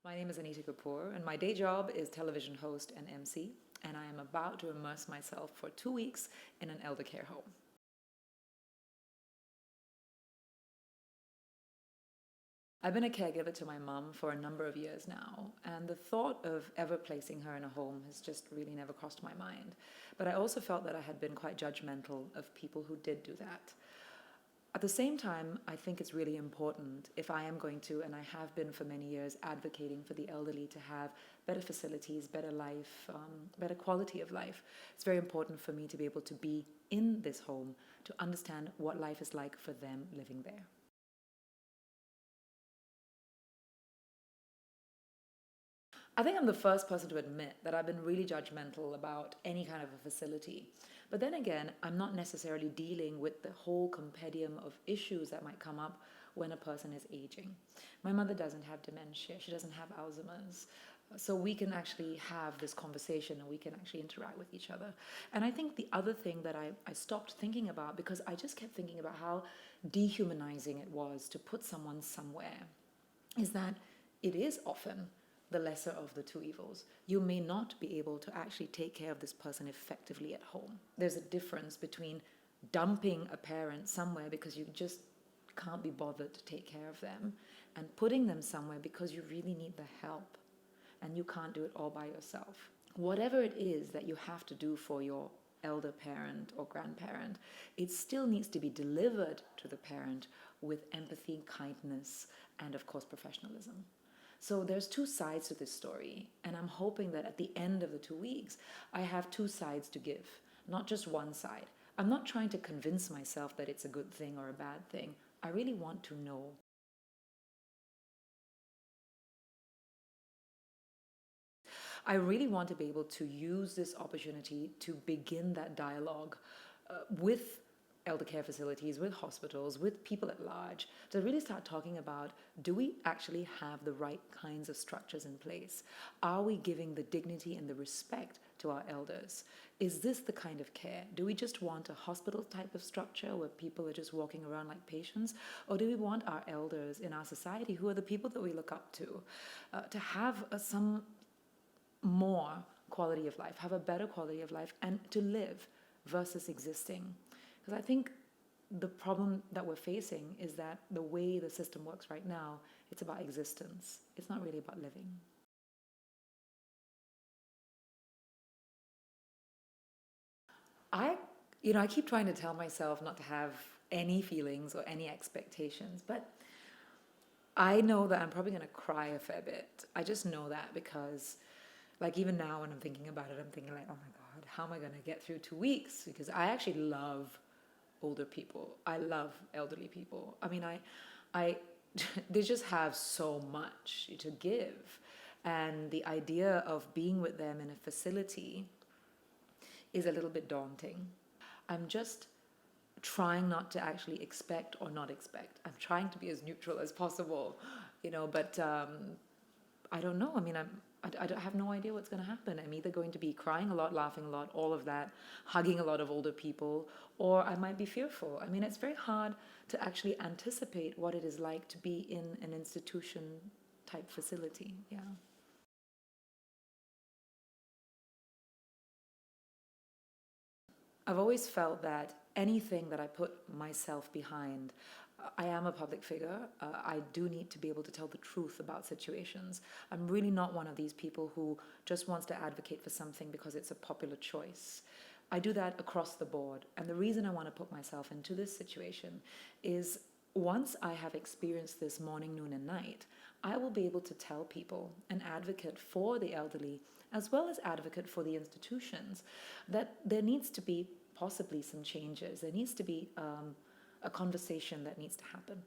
My name is Anita Kapoor, and my day job is television host and MC, and I am about to immerse myself for 2 weeks in an eldercare home. I've been a caregiver to my mum for a number of years now, and the thought of ever placing her in a home has just really never crossed my mind. But I also felt that I had been quite judgmental of people who did do that. At the same time, I think it's really important, if I am going to, and I have been for many years, advocating for the elderly to have better facilities, better life, better quality of life. It's very important for me to be able to be in this home, to understand what life is like for them living there. I think I'm the first person to admit that I've been really judgmental about any kind of a facility. But then again, I'm not necessarily dealing with the whole compendium of issues that might come up when a person is aging. My mother doesn't have dementia, she doesn't have Alzheimer's. So we can actually have this conversation and we can actually interact with each other. And I think the other thing that I stopped thinking about, because I just kept thinking about how dehumanizing it was to put someone somewhere, is that it is often the lesser of the two evils. You may not be able to actually take care of this person effectively at home. There's a difference between dumping a parent somewhere because you just can't be bothered to take care of them, and putting them somewhere because you really need the help and you can't do it all by yourself. Whatever it is that you have to do for your elder parent or grandparent, it still needs to be delivered to the parent with empathy, kindness, and of course professionalism. So there's two sides to this story, and I'm hoping that at the end of the 2 weeks, I have two sides to give, not just one side. I'm not trying to convince myself that it's a good thing or a bad thing. I really want to know. I really want to be able to use this opportunity to begin that dialogue with elder care facilities, with hospitals, with people at large, to really start talking about, do we actually have the right kinds of structures in place? Are we giving the dignity and the respect to our elders? Is this the kind of care? Do we just want a hospital type of structure where people are just walking around like patients? Or do we want our elders in our society, who are the people that we look up to have some more quality of life, have a better quality of life, and to live versus existing? Because I think the problem that we're facing is that the way the system works right now, it's about existence. It's not really about living. I, I keep trying to tell myself not to have any feelings or any expectations, but I know that I'm probably going to cry a fair bit. I just know that because, like, even now when I'm thinking about it, I'm thinking like, oh my God, how am I going to get through 2 weeks? Because I actually love older people. I love elderly people. I mean, I they just have so much to give. And the idea of being with them in a facility is a little bit daunting. I'm just trying not to actually expect or not expect. I'm trying to be as neutral as possible, but I don't know. I mean, I have no idea what's going to happen. I'm either going to be crying a lot, laughing a lot, all of that, hugging a lot of older people, or I might be fearful. I mean, it's very hard to actually anticipate what it is like to be in an institution type facility. Yeah. I've always felt that anything that I put myself behind, I am a public figure. I do need to be able to tell the truth about situations. I'm really not one of these people who just wants to advocate for something because it's a popular choice. I do that across the board. And the reason I want to put myself into this situation is, once I have experienced this morning, noon, and night, I will be able to tell people and advocate for the elderly, as well as advocate for the institutions, that there needs to be possibly some changes. There needs to be a conversation that needs to happen.